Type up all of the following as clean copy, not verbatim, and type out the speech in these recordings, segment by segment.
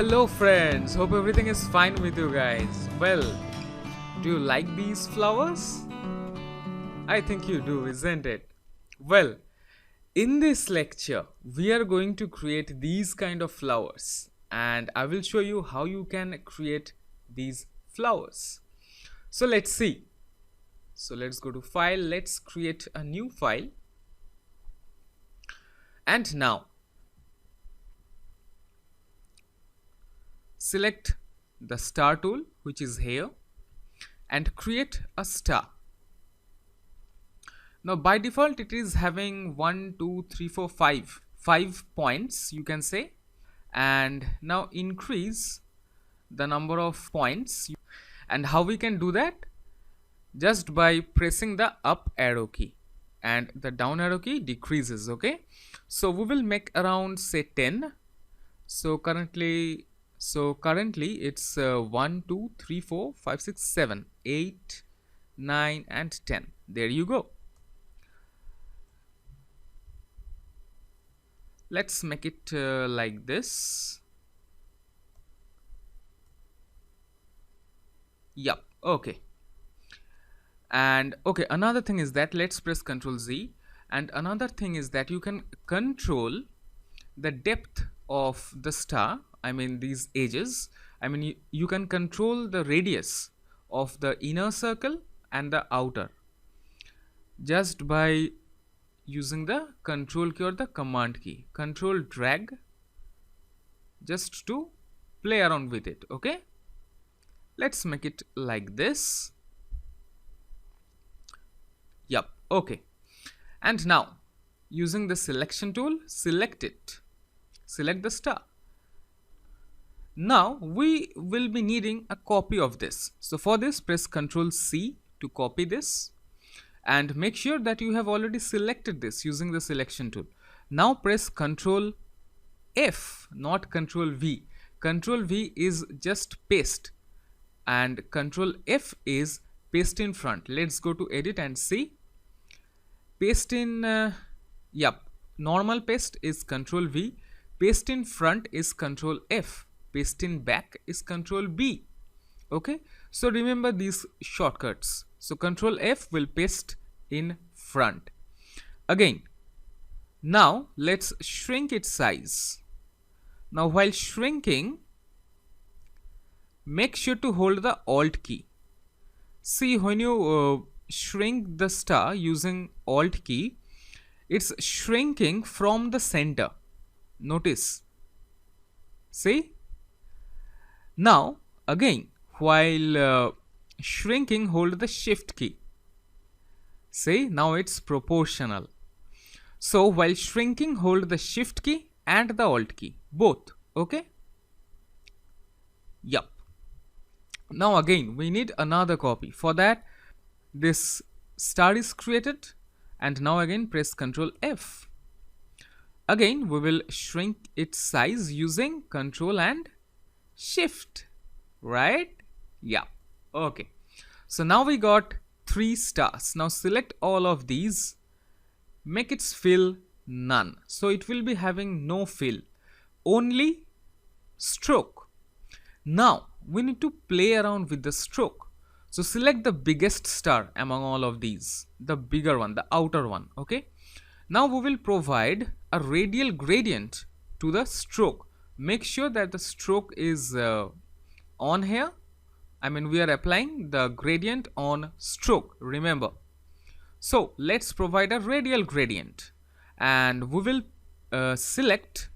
Hello friends, hope everything is fine with you guys. Well, do you like these flowers? I think you do, isn't it? Well, in this lecture, we are going to create these kind of flowers and I will show you how you can create these flowers. So let's see. So let's go to file, let's create a new file. And now select the star tool which is here and create a star. Now by default it is having 1 2 3 4 5 points, you can say, and now increase the number of points. And how we can do that? Just by pressing the up arrow key and the down arrow key decreases. Okay, so we will make around say 10. So currently it's 1 2 3 4 5 6 7 8 9 and 10. There you go. Let's make it like this. Yup. Okay. And okay, another thing is that let's press Ctrl Z, and another thing is that you can control the depth of the star. I mean these edges. I mean you can control the radius of the inner circle and the outer just by using the control key or the command key. Control drag just to play around with it. Okay, let's make it like this. Yup. Okay, and now using the selection tool, select it, select the star. Now we will be needing a copy of this, so for this press Ctrl C to copy this and make sure that you have already selected this using the selection tool. Now press Ctrl F, not Ctrl V. Ctrl V is just paste and Ctrl F is paste in front. Let's go to edit and see. Paste in normal paste is Ctrl V, paste in front is Ctrl F, paste in back is Ctrl B. Okay, so remember these shortcuts. So Ctrl F will paste in front. Again, now let's shrink its size. Now while shrinking, make sure to hold the Alt key. See, when you shrink the star using Alt key, it's shrinking from the center. Notice. See? Now again, while shrinking, hold the Shift key. See, now it's proportional. So while shrinking, hold the Shift key and the Alt key, both. Okay? Yup. Now again we need another copy. For that, this star is created and now again press Ctrl F. Again we will shrink its size using Ctrl and Shift, right? Yeah. Okay, so now we got 3 stars. Now select all of these, make its fill none, so it will be having no fill, only stroke. Now we need to play around with the stroke. So select the biggest star among all of these, the bigger one, the outer one. Okay, now we will provide a radial gradient to the stroke. Make sure that the stroke is on here. I mean we are applying the gradient on stroke, remember. So let's provide a radial gradient and we will select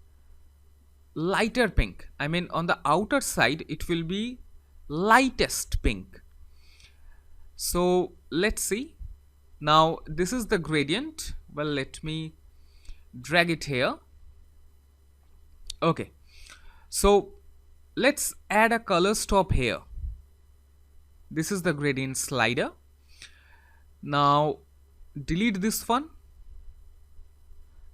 lighter pink. I mean on the outer side it will be lightest pink. So let's see. Now this is the gradient. Well, let me drag it here. Okay, so let's add a color stop here. This is the gradient slider. Now delete this one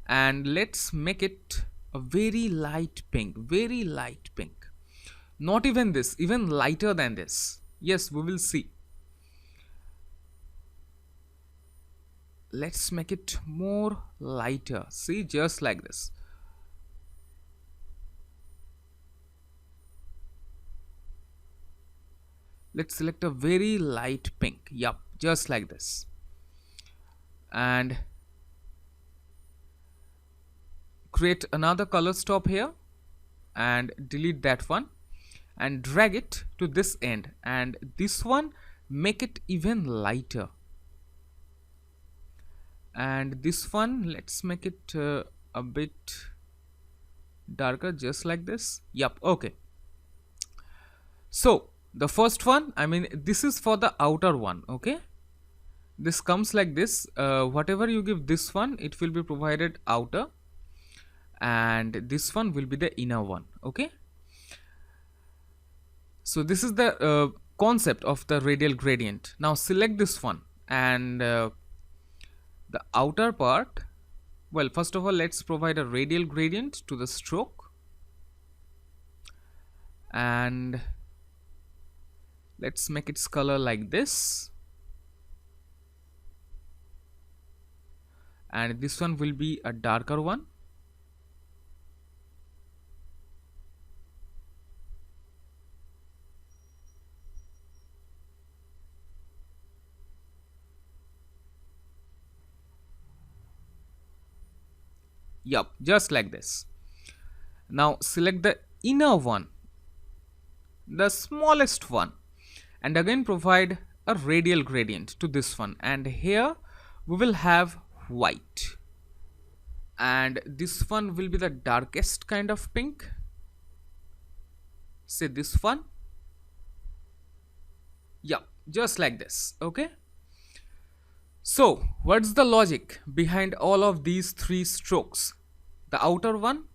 and let's make it a very light pink, very light pink. Not even this, even lighter than this. Yes, we will see. Let's make it more lighter. See, just like this. Let's select a very light pink. Yup, just like this. And create another color stop here and delete that one and drag it to this end, and this one make it even lighter, and this one let's make it a bit darker, just like this. Yup, okay. So the first one, I mean, this is for the outer one. Okay, this comes like this. Whatever you give this one, it will be provided outer, and this one will be the inner one. Okay, so this is the concept of the radial gradient. Now select this one, and the outer part, well, first of all, let's provide a radial gradient to the stroke, and let's make its color like this, and this one will be a darker one. Yup, just like this. Now select the inner one, the smallest one, and again provide a radial gradient to this one, and here we will have white, and this one will be the darkest kind of pink, say this one. Yeah, just like this. Okay, so what's the logic behind all of these three strokes? The outer one,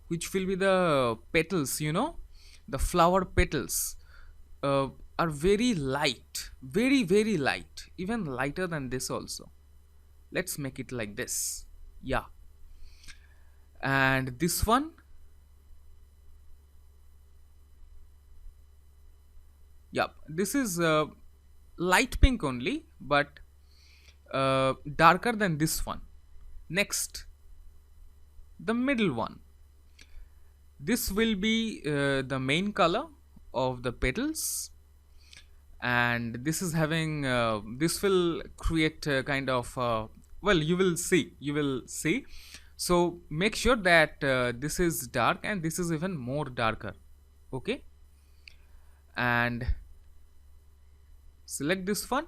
which will be the petals, the flower petals, uh, are very light, very light, even lighter than this also. Let's make it like this. Yeah, and this one, yep, this is light pink only, but darker than this one. Next, the middle one, this will be the main color of the petals, and this is having this will create a kind of well, you will see. So make sure that this is dark and this is even more darker. Okay, and select this one.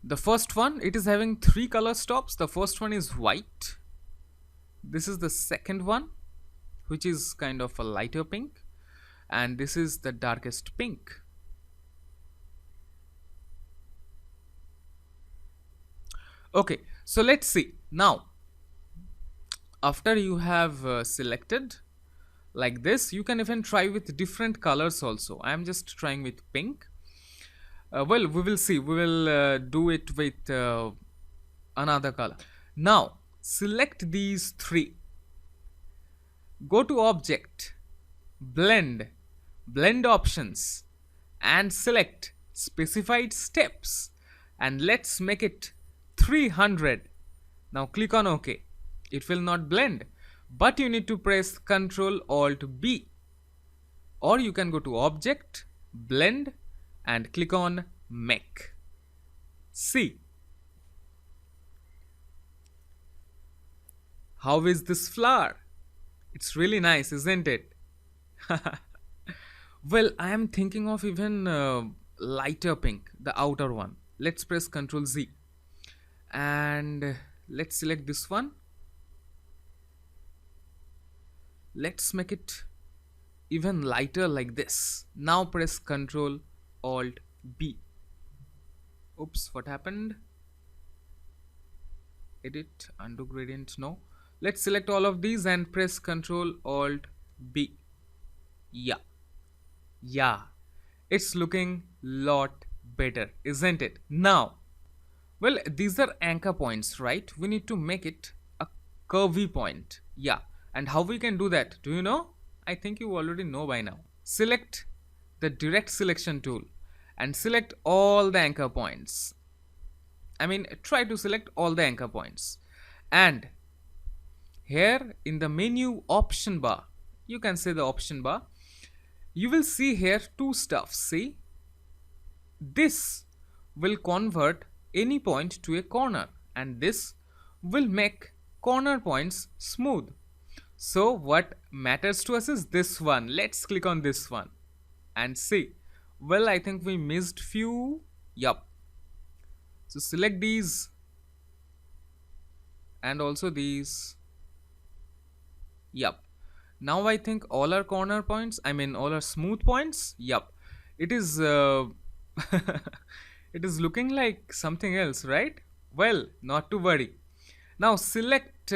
The first one, it is having three color stops. The first one is white. This is the second one, which is kind of a lighter pink, and this is the darkest pink. Okay, so let's see now. After you have selected like this, you can even try with different colors also. I am just trying with pink. Well, we will see, we will do it with another color. Now select these three, go to object, blend options, and select specified steps, and let's make it 300. Now click on OK. It will not blend, but you need to press Ctrl Alt B, or you can go to object, blend, and click on make. See, how is this flower? It's really nice, isn't it? Well, I am thinking of even lighter pink, the outer one. Let's press Ctrl Z, and let's select this one. Let's make it even lighter like this. Now press Ctrl Alt B. Oops, what happened? Edit, undo gradient, no. Let's select all of these and press Ctrl Alt B. Yeah, it's looking lot better, isn't it? Now, well, these are anchor points, right? We need to make it a curvy point. Yeah, and how we can do that, do you know? I think you already know by now. Select the direct selection tool and select all the anchor points. I mean, try to select all the anchor points, and here in the menu option bar, you can say the option bar, You will see here two stuff. See, this will convert any point to a corner, and this will make corner points smooth. So what matters to us is this one. Let's click on this one and see. Well, I think we missed few. Yup. So select these and also these. Yup. Now I think all our corner points, I mean all our smooth points. Yup. It is it is looking like something else, right? Well, not to worry. Now select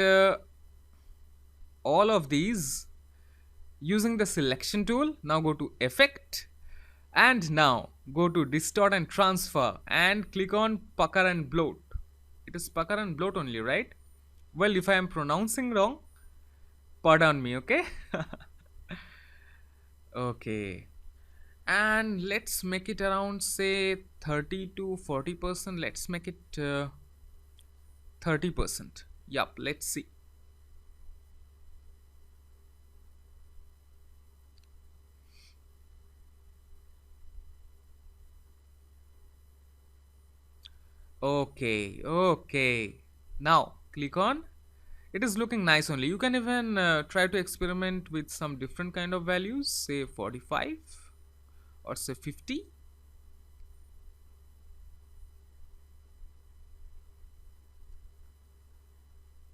all of these using the selection tool. Now go to effect and now go to distort and transfer and click on pucker and bloat. It is pucker and bloat only, right? Well, if I am pronouncing wrong, pardon me, okay? Okay. And let's make it around say 30 to 40%. Let's make it 30%. Yup, let's see. Okay, okay. Now click on. It is looking nice only. You can even try to experiment with some different kind of values, say 45 or say 50.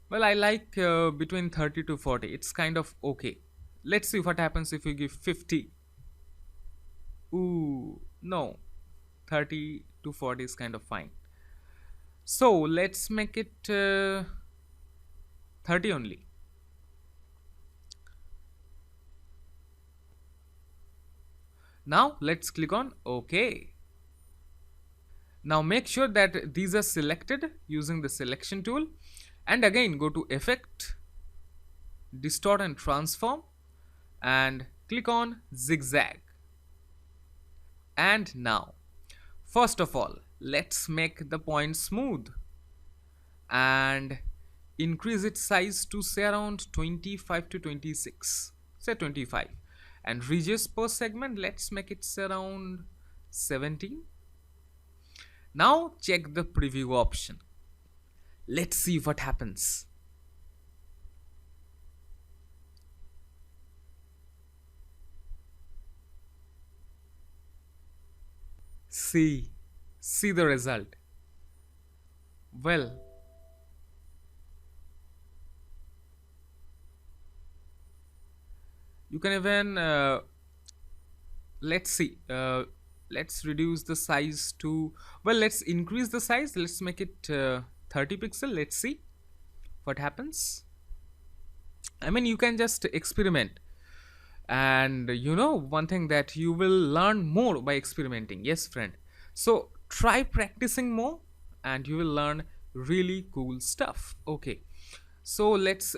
Well, I like between 30 to 40. It's kind of okay. Let's see what happens if we give 50. Ooh, no. 30 to 40 is kind of fine. So let's make it 30 only. Now let's click on OK. Now make sure that these are selected using the selection tool and again go to effect, distort and transform and click on zigzag. And now first of all let's make the point smooth and increase its size to say around 25 to 26, say 25, and ridges per segment let's make it say around 17. Now check the preview option. Let's see what happens. See the result. Well, you can even let's see, let's reduce the size to, well, let's increase the size, let's make it 30 pixel. Let's see what happens. I mean, you can just experiment, and you know one thing that you will learn more by experimenting. Yes, friend. So try practicing more and you will learn really cool stuff. Okay, so let's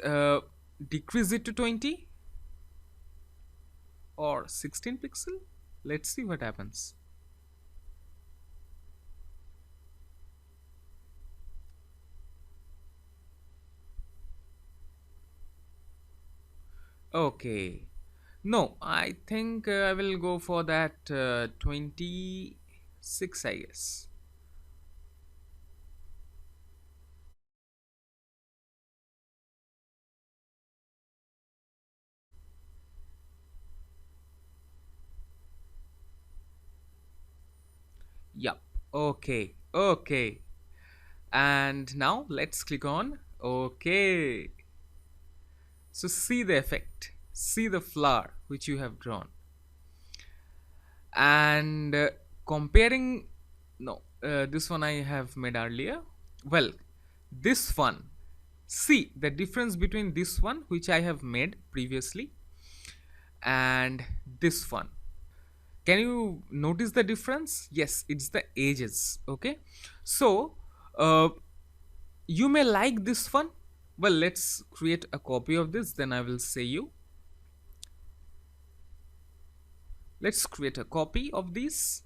decrease it to 20 or 16 pixel. Let's see what happens. Okay, no, I think I will go for that 26, I guess. Yup. Okay, okay. And now let's click on OK. So see the effect, see the flower which you have drawn, and comparing, no, this one I have made earlier. Well, this one, see the difference between this one which I have made previously and this one. Can you notice the difference? Yes, it's the edges. Okay, so you may like this one. Well, let's create a copy of this, then I will say you. Let's create a copy of this.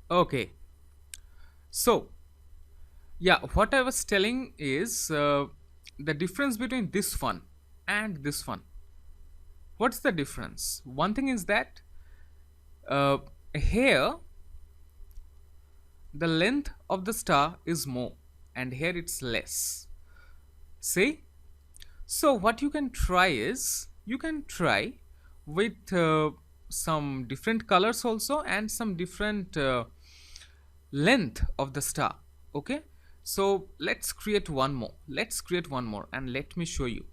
Okay, so yeah, what I was telling is the difference between this one and this one. What's the difference? One thing is that uh, here the length of the star is more and here it's less. See? So what you can try is you can try with some different colors also and some different length of the star. Okay, so let's create one more and let me show you.